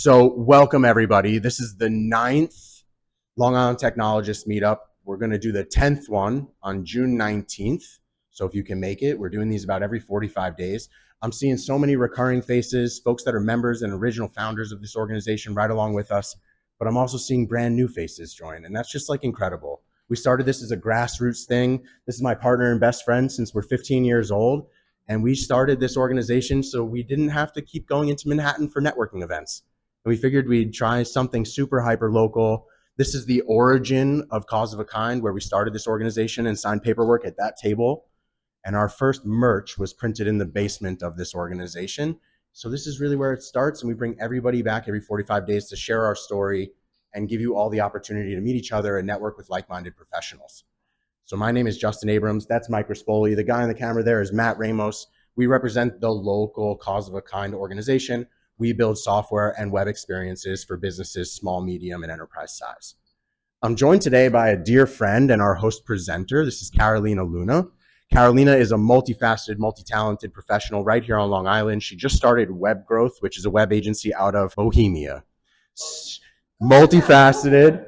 So welcome everybody. This is the 9th Long Island Technologists Meetup. We're going to do the 10th one on June 19th. So if you can make it, we're doing these about every 45 days. I'm seeing so many recurring faces, folks that are members and original founders of this organization right along with us. But I'm also seeing brand new faces join, and that's just like incredible. We started this as a grassroots thing. This is my partner and best friend since we're 15 years old. And we started this organization so we didn't have to keep going into Manhattan for networking events. And we figured we'd try something super hyper local. This is the origin of Cause of a Kind, where we started this organization and signed paperwork at that table. And our first merch was printed in the basement of this organization. So this is really where it starts. And we bring everybody back every 45 days to share our story and give you all the opportunity to meet each other and network with like-minded professionals. So my name is Justin Abrams. That's Mike Rispoli. The guy on the camera there is Matt Ramos. We represent the local Cause of a Kind organization. We build software and web experiences for businesses, small, medium, and enterprise size. I'm joined today by a dear friend and our host presenter. This is Carolina Luna. Carolina is a multifaceted, multi-talented professional right here on Long Island. She just started Web Growth, which is a web agency out of Bohemia. Multifaceted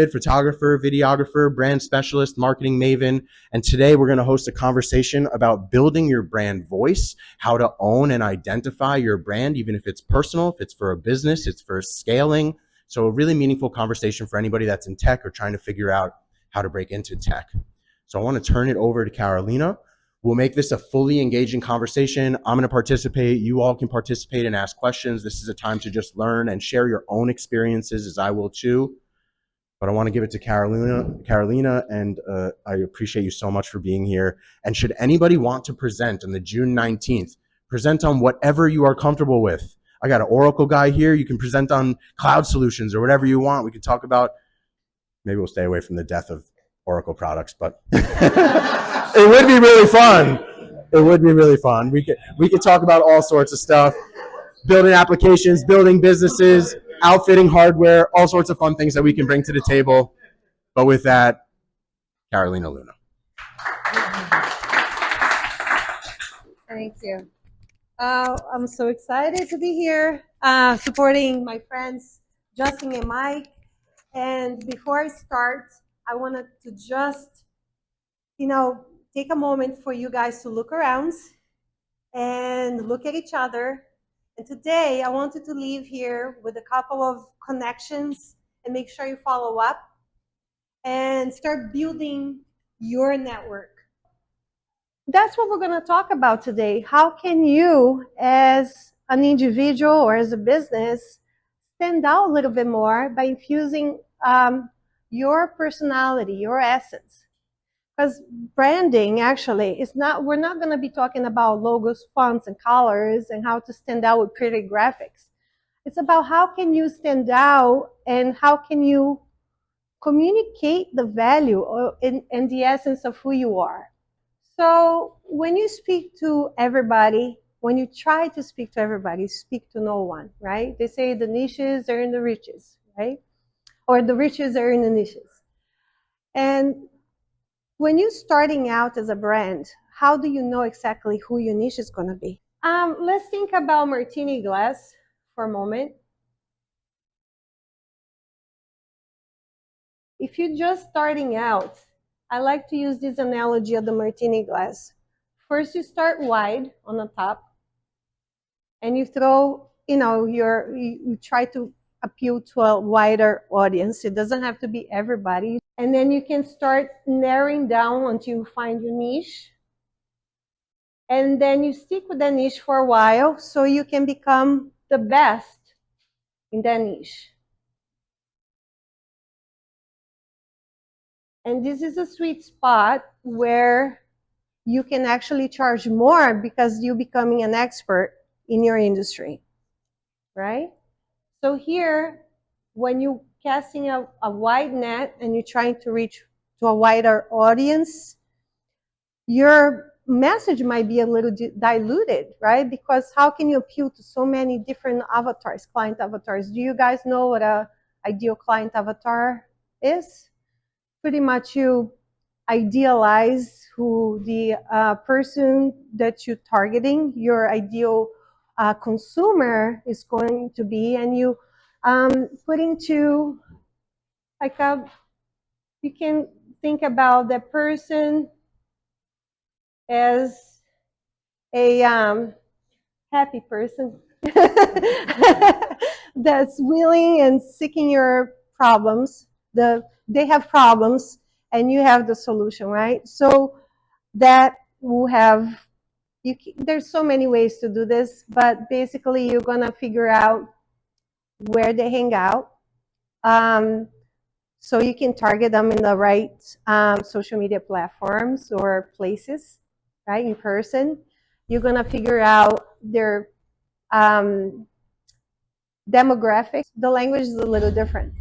photographer, videographer, brand specialist, marketing maven. And today we're going to host a conversation about building your brand voice, how to own and identify your brand, even if it's personal, if it's for a business, it's for scaling. So a really meaningful conversation for anybody that's in tech or trying to figure out how to break into tech. So I want to turn it over to Carolina. We'll make this a fully engaging conversation. I'm going to participate. You all can participate and ask questions. This is a time to just learn and share your own experiences, as I will too. But I want to give it to Carolina, and I appreciate you so much for being here. And should anybody want to present on the June 19th, present on whatever you are comfortable with. I got an Oracle guy here. You can present on cloud solutions or whatever you want. We can talk about, maybe we'll stay away from the death of Oracle products, but it would be really fun. It would be really fun. We could talk about all sorts of stuff, building applications, building businesses, outfitting hardware, all sorts of fun things that we can bring to the table. But with that, Carolina Luna. Thank you. I'm so excited to be here, supporting my friends Justin and Mike. And before I start, I wanted to just, take a moment for you guys to look around and look at each other. And today I wanted to leave here with a couple of connections and make sure you follow up and start building your network. That's what we're going to talk about today. How can you, as an individual or as a business, stand out a little bit more by infusing your personality, your essence? Because branding actually is not, we're not going to be talking about logos, fonts, and colors and how to stand out with pretty graphics. It's about how can you stand out and how can you communicate the value and the essence of who you are. So when you speak to everybody, when you try to speak to everybody, speak to no one, right? They say the niches are in the riches, right? Or the riches are in the niches. And when you're starting out as a brand, how do you know exactly who your niche is going to be? Let's think about martini glass for a moment. If you're just starting out, I like to use this analogy of the martini glass. First, you start wide on the top, and you throw, you try to appeal to a wider audience. It doesn't have to be everybody. And then you can start narrowing down until you find your niche. And then you stick with that niche for a while so you can become the best in that niche. And this is a sweet spot where you can actually charge more because you're becoming an expert in your industry, right? So here, when you're casting a wide net and you're trying to reach to a wider audience, your message might be a little diluted, right? Because how can you appeal to so many different avatars, client avatars? Do you guys know what an ideal client avatar is? Pretty much you idealize who the person that you're targeting, your ideal consumer is going to be, and you put into like you can think about the person as a happy person that's willing and seeking your problems. They have problems and you have the solution, right? So that will have, there's so many ways to do this, but basically you're gonna figure out where they hang out. So you can target them in the right social media platforms or places, right, in person. You're gonna figure out their demographics. The language is a little different.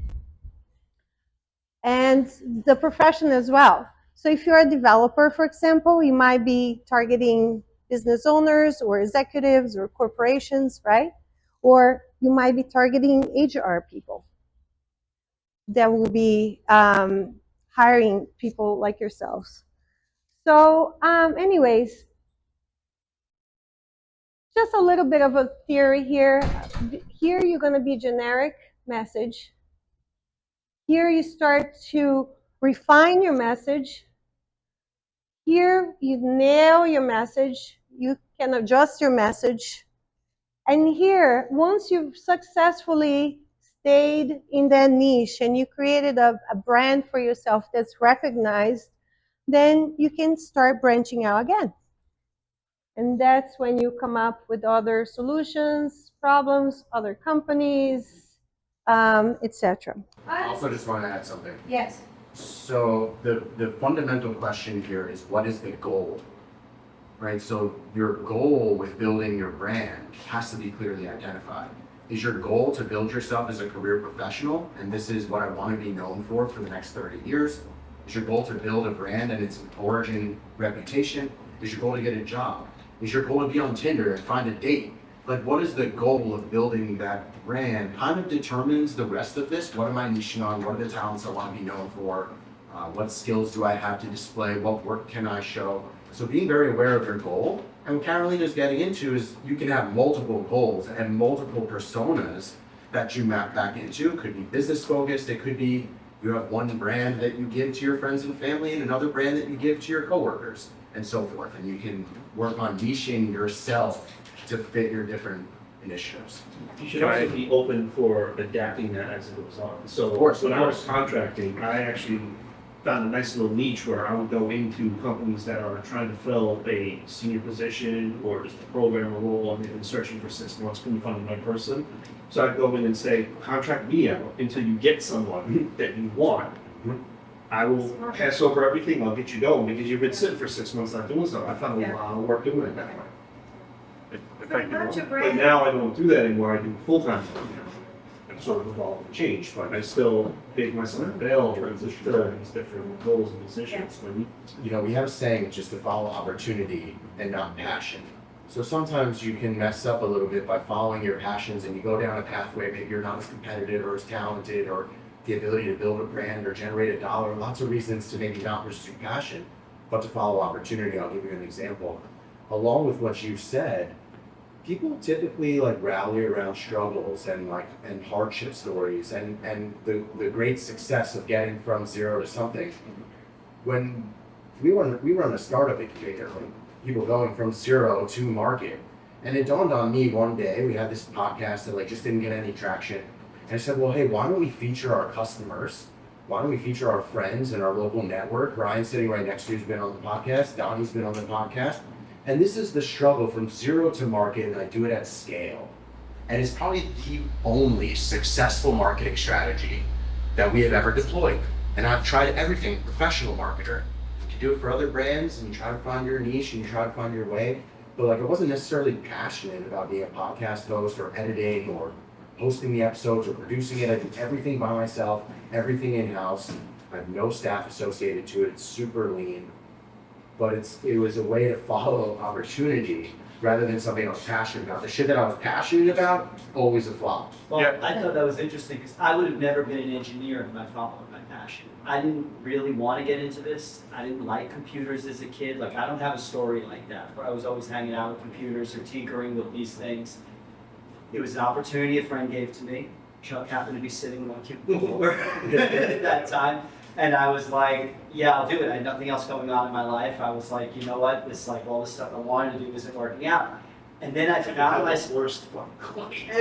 And the profession as well. So if you're a developer, for example, you might be targeting business owners or executives or corporations, right? Or you might be targeting HR people that will be hiring people like yourselves. So anyways, just a little bit of a theory here. Here you're going to be generic message. Here you start to refine your message. Here you nail your message. You can adjust your message. And here, once you've successfully stayed in that niche and you created a brand for yourself that's recognized, then you can start branching out again. And that's when you come up with other solutions, problems, other companies, etc. I also just want to add something. Yes. So the fundamental question here is, what is the goal? Right? So your goal with building your brand has to be clearly identified. Is your goal to build yourself as a career professional, and this is what I want to be known for the next 30 years? Is your goal to build a brand and its origin reputation? Is your goal to get a job? Is your goal to be on Tinder and find a date? Like, what is the goal of building that brand kind of determines the rest of this. What am I niching on? What are the talents I want to be known for? What skills do I have to display? What work can I show? So being very aware of your goal. And what Carolina is getting into is you can have multiple goals and multiple personas that you map back into. It could be business focused. It could be you have one brand that you give to your friends and family and another brand that you give to your coworkers and so forth. And you can work on niching yourself to fit your different initiatives. You should also be open for adapting that as it goes on. So of course, when I was contracting, I actually found a nice little niche where I would go into companies that are trying to fill a senior position or just a programmer role and they've been searching for 6 months, can you find the right person? So I'd go in and say, contract me out until you get someone that you want. I will pass over everything, I'll get you going because you've been sitting for 6 months not doing so. I found a lot of work doing it that way. But now I don't do that anymore, I do full-time work now. And sort of evolved and changed, but I still make myself available to fill these different roles and positions. You know, we have a saying, just to follow opportunity and not passion. So sometimes you can mess up a little bit by following your passions and you go down a pathway, maybe you're not as competitive or as talented or the ability to build a brand or generate a dollar, lots of reasons to maybe not pursue passion, but to follow opportunity. I'll give you an example. Along with what you said, people typically rally around struggles and hardship stories and the great success of getting from zero to something. When we run a startup incubator, people going from zero to market. And it dawned on me one day, we had this podcast that just didn't get any traction. And I said, well, hey, why don't we feature our customers? Why don't we feature our friends and our local network? Ryan's sitting right next to you, who's been on the podcast. Donnie's been on the podcast. And this is the struggle from zero to market, and I do it at scale. And it's probably the only successful marketing strategy that we have ever deployed. And I've tried everything, professional marketer. You do it for other brands, and you try to find your niche, and you try to find your way. But I wasn't necessarily passionate about being a podcast host or editing or hosting the episodes or producing it. I do everything by myself, everything in-house. I have no staff associated to it. It's super lean. But it was a way to follow opportunity rather than something I was passionate about. The shit that I was passionate about, always a flop. Well, Yeah. I thought that was interesting because I would have never been an engineer if I followed my passion. I didn't really want to get into this. I didn't like computers as a kid. Like, I don't have a story like that where I was always hanging out with computers or tinkering with these things. It was an opportunity a friend gave to me. Chuck happened to be sitting on cubicle at that time. And I was like, yeah, I'll do it. I had nothing else going on in my life. I was like, you know what? This, like, all this stuff I wanted to do isn't working out. And then I found myself. Worst one.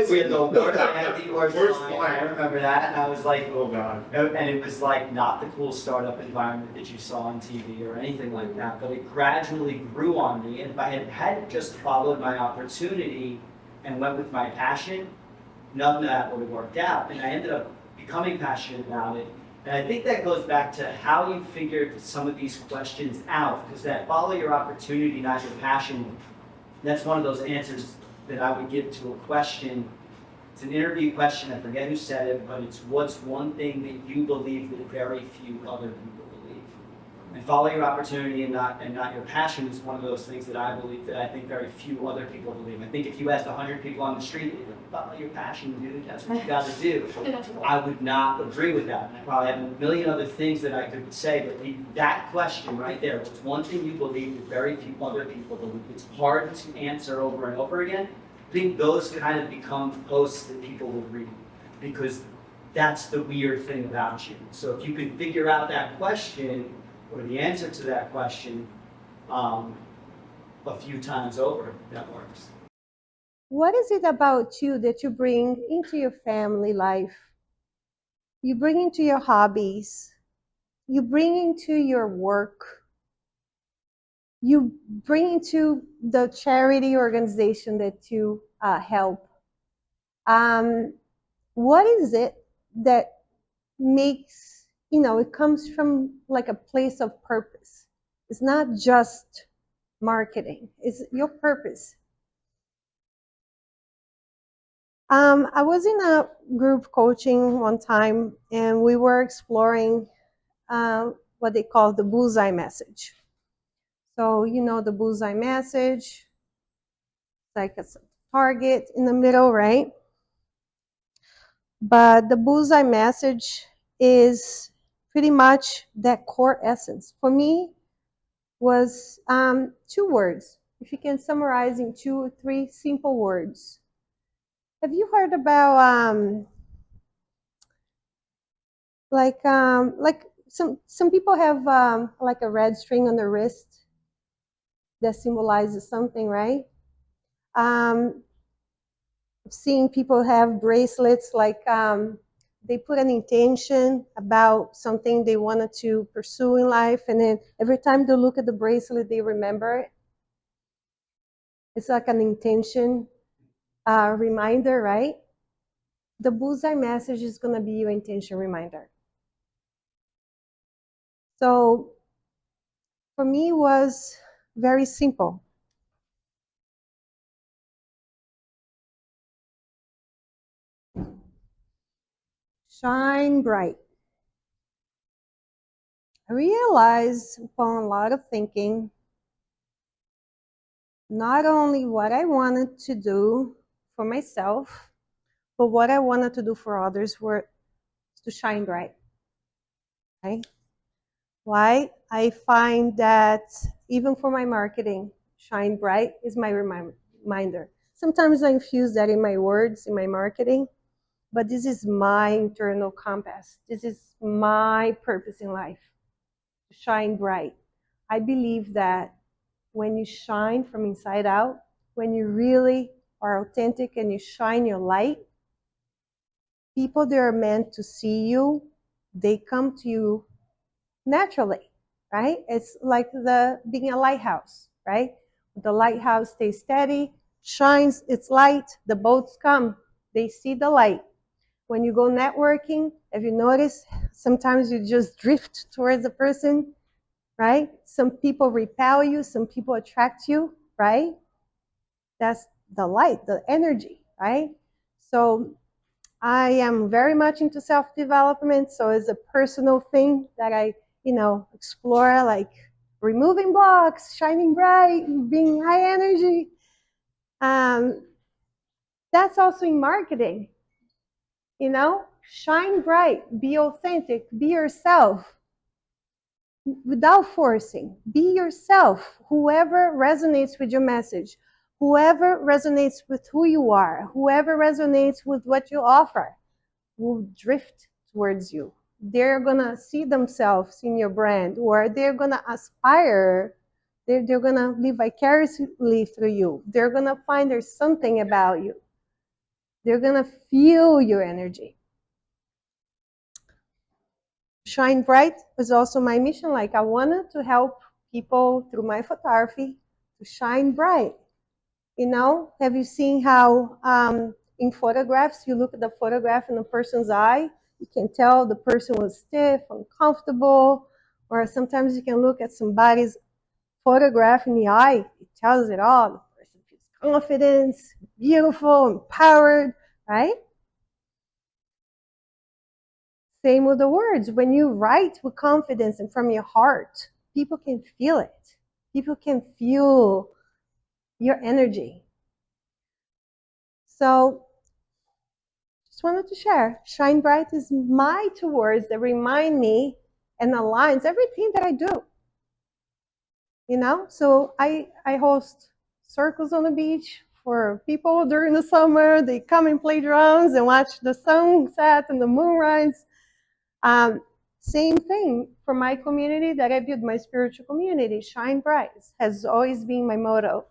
We had the worst, I had the worst Worst line. line. I remember that, and I was like, Oh God. and it was like not the cool startup environment that you saw on TV or anything like that, but it gradually grew on me. And if I hadn't just followed my opportunity and went with my passion, none of that would have worked out. And I ended up becoming passionate about it. And I think that goes back to how you figured some of these questions out, because that follow your opportunity, not your passion, that's one of those answers that I would give to a question. It's an interview question, I forget who said it, but it's what's one thing that you believe that very few other people believe? And follow your opportunity and not your passion is one of those things that I believe that I think very few other people believe. I think if you asked 100 people on the street, they'd be like, follow your passion, dude, that's what you gotta do. I would not agree with that. I probably have a million other things that I could say, but that question right there, what's one thing you believe that very few other people believe? It's hard to answer over and over again. I think those kind of become posts that people will read because that's the weird thing about you. So if you can figure out that question or the answer to that question a few times over, that works. What is it about you that you bring into your family life? You bring into your hobbies. You bring into your work. You bring into the charity organization that you help. What is it that makes, it comes from like a place of purpose. It's not just marketing, it's your purpose. I was in a group coaching one time and we were exploring what they call the Bullseye Message. So, the Bullseye Message, like a target in the middle, right? But the Bullseye Message is pretty much that core essence. For me, was 2 words. If you can summarize in 2 or 3 simple words. Have you heard about like some people have like a red string on the wrist that symbolizes something, right? Seeing people have bracelets like they put an intention about something they wanted to pursue in life, and then every time they look at the bracelet, they remember it. It's like an intention reminder, right? The Bullseye Message is going to be your intention reminder. So for me, it was very simple. Shine bright. I realized upon a lot of thinking, not only what I wanted to do for myself, but what I wanted to do for others were to shine bright. Right? Why? I find that even for my marketing, shine bright is my reminder. Sometimes I infuse that in my words, in my marketing, but this is my internal compass. This is my purpose in life, to shine bright. I believe that when you shine from inside out, when you really are authentic and you shine your light, people that are meant to see you, they come to you naturally, right? It's like being a lighthouse, right? The lighthouse stays steady, shines its light, the boats come, they see the light. When you go networking, have you noticed sometimes you just drift towards a person, right? Some people repel you, some people attract you, right? That's the light, the energy, right? So I am very much into self-development, so it's a personal thing that I, explore, like removing blocks, shining bright, being high energy. That's also in marketing. You know, shine bright, be authentic, be yourself without forcing. Be yourself. Whoever resonates with your message, whoever resonates with who you are, whoever resonates with what you offer, will drift towards you. They're gonna see themselves in your brand, or they're gonna aspire. They're gonna live vicariously through you. They're gonna find there's something about you. They're gonna feel your energy. Shine bright was also my mission. Like, I wanted to help people through my photography to shine bright. You know, have you seen how in photographs, you look at the photograph in a person's eye, you can tell the person was stiff, uncomfortable, or sometimes you can look at somebody's photograph in the eye, it tells it all. The person feels confidence, beautiful, empowered, right? Same with the words. When you write with confidence and from your heart, people can feel it. People can feel your energy. So, just wanted to share. Shine Bright is my two words that remind me and aligns everything that I do. You know, so I host circles on the beach for people during the summer. They come and play drums and watch the sunset and the moonrise. Same thing for my community that I built, my spiritual community. Shine Bright has always been my motto.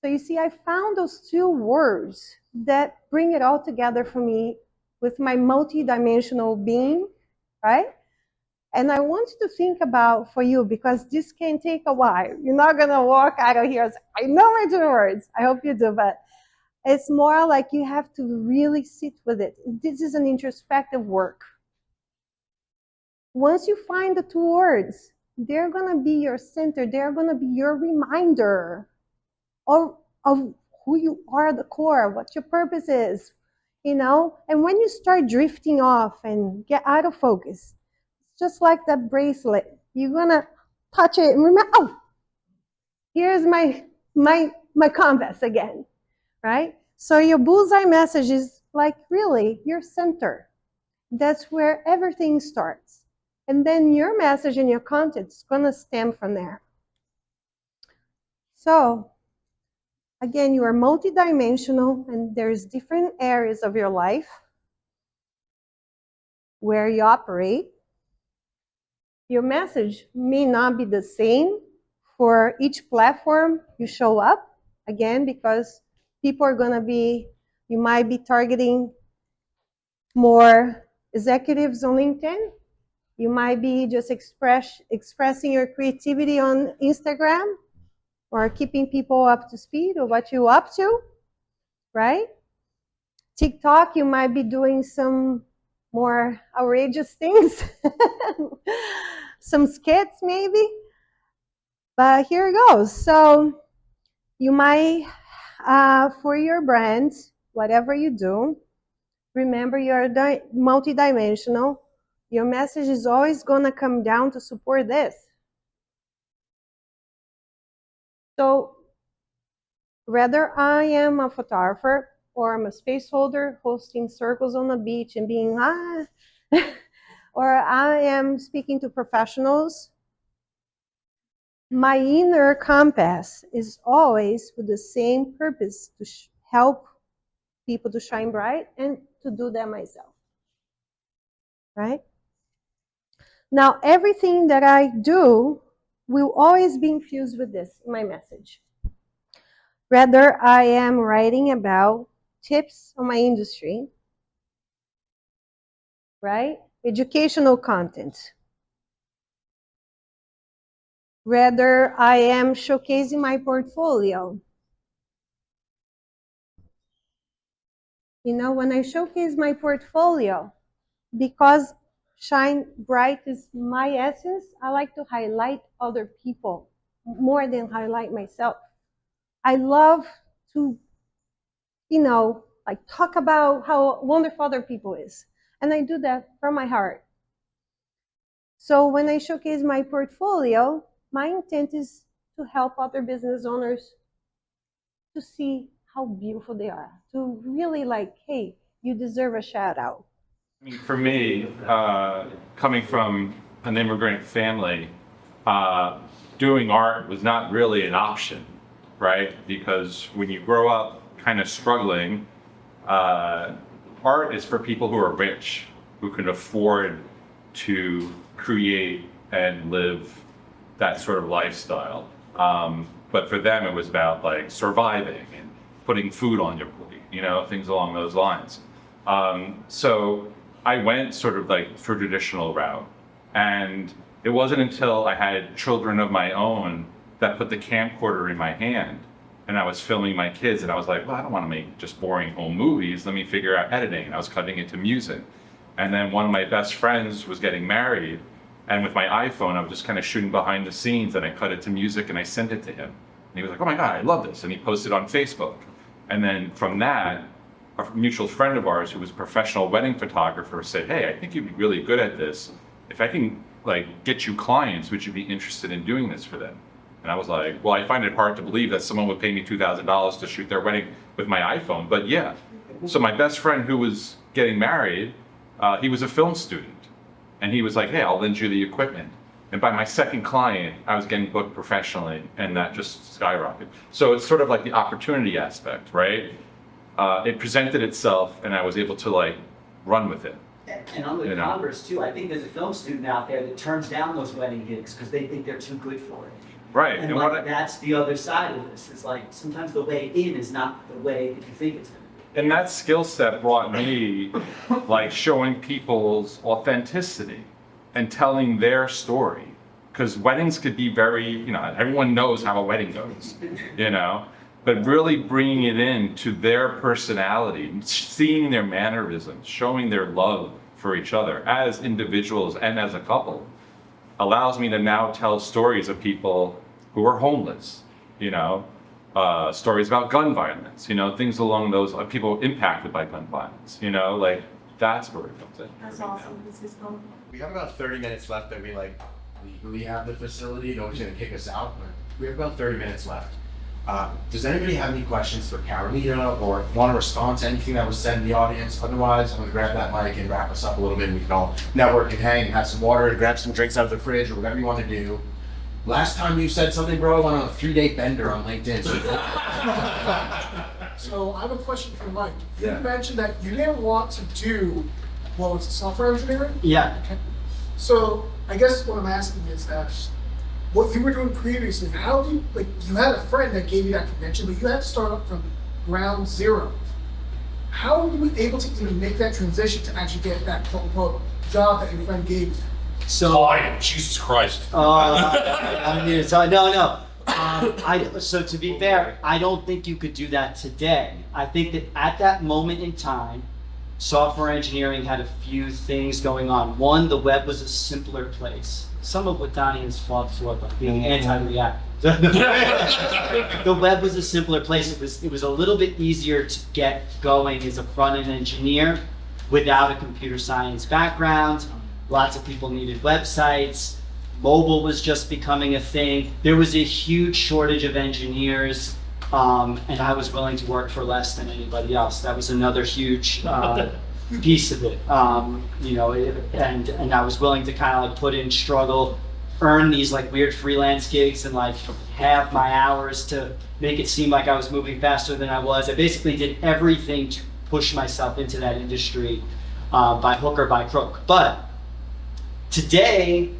So you see, I found those two words that bring it all together for me with my multi-dimensional being, right? And I want you to think about for you, because this can take a while. You're not going to walk out of here and say, I know my two words. I hope you do, but it's more like you have to really sit with it. This is an introspective work. Once you find the two words, they're going to be your center. They're going to be your reminder of who you are at the core, what your purpose is, you know? And when you start drifting off and get out of focus, it's just like that bracelet. You're going to touch it and remember, oh, here's my compass again, right? So your bullseye message is like really your center. That's where everything starts. And then your message and your content is going to stem from there. So, again, you are multidimensional, and there's different areas of your life where you operate. Your message may not be the same for each platform you show up, again, because people are going to be, you might be targeting more executives on LinkedIn. You might be just expressing your creativity on Instagram, or keeping people up to speed of what you're up to, right? TikTok, you might be doing some more outrageous things, some skits maybe, but here it goes. So you might, for your brand, whatever you do, remember you're multidimensional. Your message is always going to come down to support this. So whether I am a photographer or I'm a space holder hosting circles on the beach and being, or I am speaking to professionals, my inner compass is always with the same purpose, to help people to shine bright and to do that myself, right? Now, everything that I do will always be infused with this in my message. Whether I am writing about tips on my industry, right? Educational content. Whether I am showcasing my portfolio. You know, when I showcase my portfolio, because Shine Bright is my essence, I like to highlight other people more than highlight myself. I love to, you know, like talk about how wonderful other people is. And I do that from my heart. So when I showcase my portfolio, my intent is to help other business owners to see how beautiful they are, to really like, hey, you deserve a shout out. I mean, for me, coming from an immigrant family, doing art was not really an option, right? Because when you grow up kind of struggling, art is for people who are rich, who can afford to create and live that sort of lifestyle. But for them, it was about like surviving and putting food on your plate, you know, things along those lines. So I went sort of like for traditional route. And it wasn't until I had children of my own that put the camcorder in my hand and I was filming my kids and I was like, well, I don't want to make just boring home movies. Let me figure out editing. And I was cutting it to music. And then one of my best friends was getting married, and with my iPhone, I was just kind of shooting behind the scenes and I cut it to music and I sent it to him. And he was like, oh my God, I love this. And he posted on Facebook. And then from that, a mutual friend of ours who was a professional wedding photographer said, hey, I think you'd be really good at this. If I can like get you clients, would you be interested in doing this for them? And I was like, well, I find it hard to believe that someone would pay me $2,000 to shoot their wedding with my iPhone, but yeah. So my best friend who was getting married, he was a film student. And he was like, hey, I'll lend you the equipment. And by my second client, I was getting booked professionally, and that just skyrocketed. So it's sort of like the opportunity aspect, right? It presented itself, and I was able to like run with it. And on the converse too, I think there's a film student out there that turns down those wedding gigs because they think they're too good for it. Right. And like, that's the other side of this. Is like sometimes the way in is not the way that you think it's going to be. And that skill set brought me like showing people's authenticity and telling their story. Because weddings could be very, you know, everyone knows how a wedding goes, you know, but really bringing it in to their personality, seeing their mannerisms, showing their love for each other as individuals and as a couple allows me to now tell stories of people who are homeless, you know, stories about gun violence, you know, things along those, people impacted by gun violence, you know, like that's where it comes in. That's awesome. This is cool. We have about 30 minutes left that we like legally have the facility. No one's gonna kick us out, but we have about 30 minutes left. Does anybody have any questions for Carolina or want to respond to anything that was said in the audience? Otherwise, I'm gonna grab that mic and wrap us up a little bit. And we can all network and hang and have some water and grab some drinks out of the fridge or whatever you want to do. Last time you said something, bro, I went on a 3-day bender on LinkedIn. So I have a question for Mike. You Yeah. mentioned that you didn't want to do, what was it, software engineering? Yeah. Okay. So I guess what I'm asking is that what you were doing previously, how do you, like, you had a friend that gave you that connection, but you had to start up from ground zero. How were you able to even make that transition to actually get that quote unquote job that your friend gave you? So. Jesus Christ. I don't need to tell. No. So to be fair, I don't think you could do that today. I think that at that moment in time, software engineering had a few things going on. One, the web was a simpler place. Some of what Donnie has fought for, like being anti-React. The web was a simpler place. It was a little bit easier to get going as a front-end engineer without a computer science background. Lots of people needed websites. Mobile was just becoming a thing. There was a huge shortage of engineers, and I was willing to work for less than anybody else. That was another huge piece of it. You know, and I was willing to kind of like put in struggle, earn these like weird freelance gigs and like have my hours to make it seem like I was moving faster than I was. I basically did everything to push myself into that industry by hook or by crook. But today,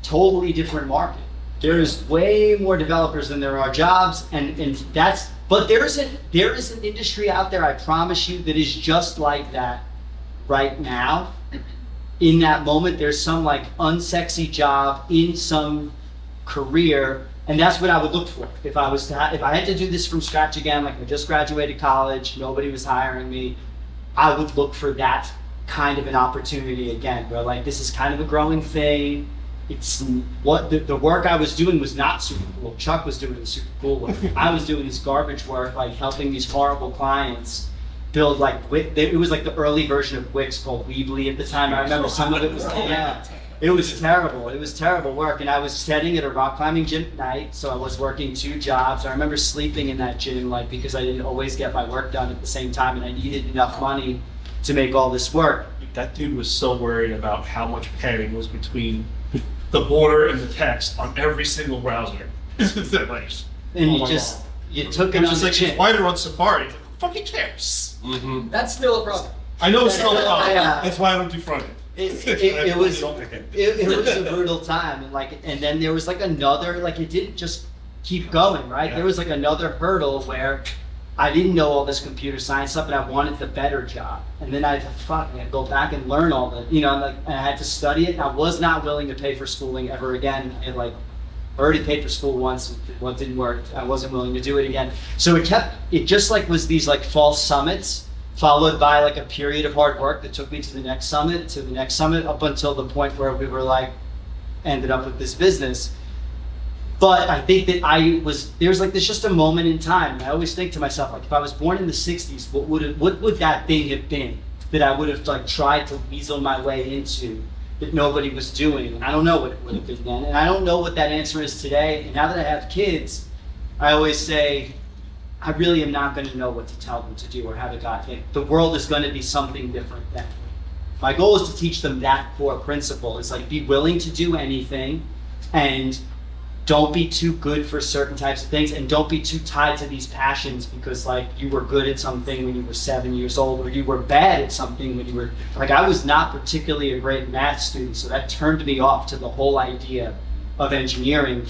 totally different market. There's way more developers than there are jobs, and that's. But there is an industry out there, I promise you, that is just like that right now. In that moment, there's some like unsexy job in some career, and that's what I would look for. If I was to, if I had to do this from scratch again, like I just graduated college, nobody was hiring me, I would look for that kind of an opportunity again, where like this is kind of a growing thing. It's what the work I was doing was not super cool. Chuck was doing the super cool work. I was doing this garbage work, like helping these horrible clients build like it was like the early version of Wix called Weebly at the time. I remember some of it was It was terrible. It was terrible work. And I was studying at a rock climbing gym at night, so I was working 2 jobs. I remember sleeping in that gym, like, because I didn't always get my work done at the same time, and I needed enough money to make all this work. That dude was so worried about how much padding was between the border and the text on every single browser. Like, And oh my God. you took It it was on just the like, chin. it's wider on Safari. Who fucking cares? That's still a problem. I know it's still a problem. Yeah. That's why I don't do front end. It was a brutal time, and then there was like another, like, it didn't just keep going, right? Yeah. There was like another hurdle where I didn't know all this computer science stuff, and I wanted the better job. And then I had to go back and learn all the, and I had to study it. And I was not willing to pay for schooling ever again. And I already paid for school once, what didn't work. I wasn't willing to do it again. So it just like was these like false summits, followed by like a period of hard work that took me to the next summit, up until the point where we were like, ended up with this business. But I think that there's just a moment in time. I always think to myself, like, if I was born in the 60s, what would that thing have been that I would have like tried to weasel my way into that nobody was doing? And I don't know what it would have been then. And I don't know what that answer is today. And now that I have kids, I always say, I really am not going to know what to tell them to do or how to guide them. The world is going to be something different then. My goal is to teach them that core principle. It's like, be willing to do anything, and don't be too good for certain types of things, and don't be too tied to these passions because like you were good at something when you were 7 years old, or you were bad at something when you were, like, I was not particularly a great math student, so that turned me off to the whole idea of engineering.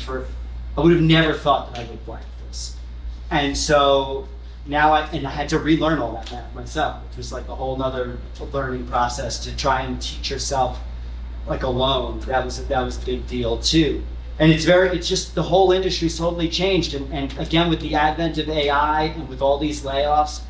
I would have never thought that I would like this. And so now I had to relearn all that math myself, which was like a whole nother learning process to try and teach yourself like alone. That was a big deal too. And it's just the whole industry's totally changed. And again, with the advent of AI and with all these layoffs,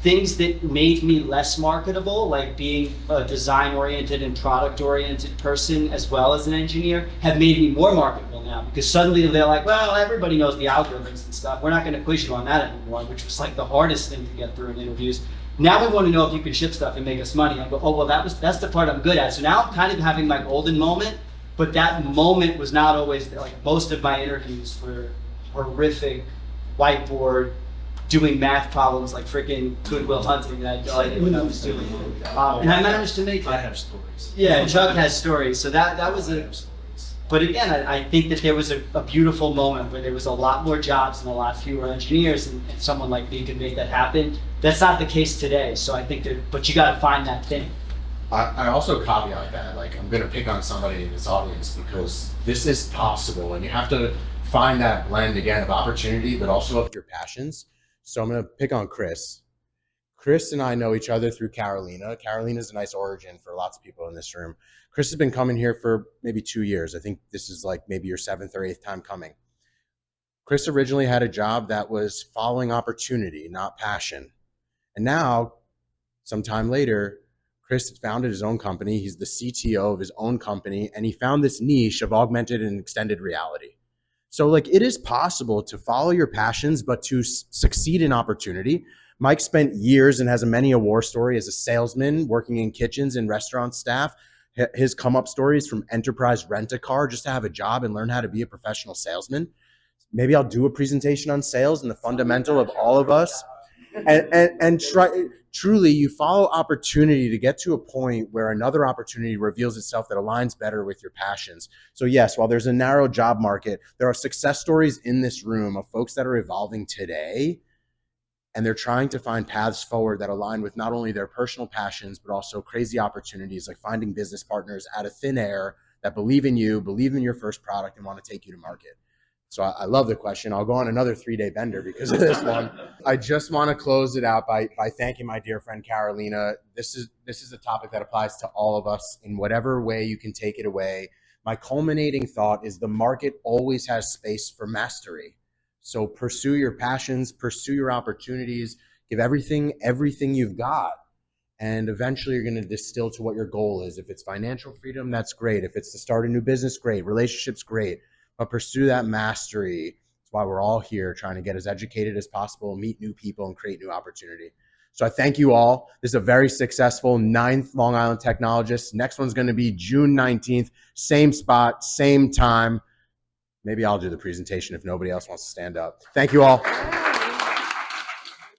things that made me less marketable, like being a design-oriented and product-oriented person as well as an engineer, have made me more marketable now, because suddenly they're like, well, everybody knows the algorithms and stuff. We're not going to quiz you on that anymore, which was like the hardest thing to get through in interviews. Now we want to know if you can ship stuff and make us money. I go, oh, well, that's the part I'm good at. So now I'm kind of having my golden moment, but that moment was not always there. Like, most of my interviews were horrific, whiteboard, doing math problems like freaking Goodwill Hunting that I did when I was doing it. And I managed to make it. I have stories. Yeah, Chuck has stories. So that was a, but again, I think that there was a beautiful moment where there was a lot more jobs and a lot fewer engineers, and someone like me could make that happen. That's not the case today. So I think but you got to find that thing. I also caveat that, like, I'm going to pick on somebody in this audience because this is possible, and you have to find that blend again of opportunity, but also of your passions. So I'm going to pick on Chris. Chris and I know each other through Carolina. Carolina's a nice origin for lots of people in this room. Chris has been coming here for maybe 2 years. I think this is like maybe your 7th or 8th time coming. Chris originally had a job that was following opportunity, not passion. And now, sometime later, Chris founded his own company. He's the CTO of his own company, and he found this niche of augmented and extended reality. So, like, it is possible to follow your passions, but to succeed in opportunity. Mike spent years and has a many a war story as a salesman, working in kitchens and restaurant staff. His come up stories from enterprise rent-a-car just to have a job and learn how to be a professional salesman. Maybe I'll do a presentation on sales and the fundamental of all of us. And truly, you follow opportunity to get to a point where another opportunity reveals itself that aligns better with your passions. So yes, while there's a narrow job market, there are success stories in this room of folks that are evolving today, and they're trying to find paths forward that align with not only their personal passions, but also crazy opportunities like finding business partners out of thin air that believe in you, believe in your first product, and want to take you to market. So I love the question. I'll go on another 3-day bender because of this one. I just want to close it out by thanking my dear friend Carolina. This is a topic that applies to all of us in whatever way you can take it away. My culminating thought is the market always has space for mastery. So pursue your passions, pursue your opportunities, give everything you've got. And eventually you're going to distill to what your goal is. If it's financial freedom, that's great. If it's to start a new business, great. Relationships, great. But pursue that mastery. That's why we're all here, trying to get as educated as possible, meet new people, and create new opportunity. So I thank you all. This is a very successful 9th Long Island Technologists. Next one's going to be June 19th, same spot, same time. Maybe I'll do the presentation if nobody else wants to stand up. Thank you all.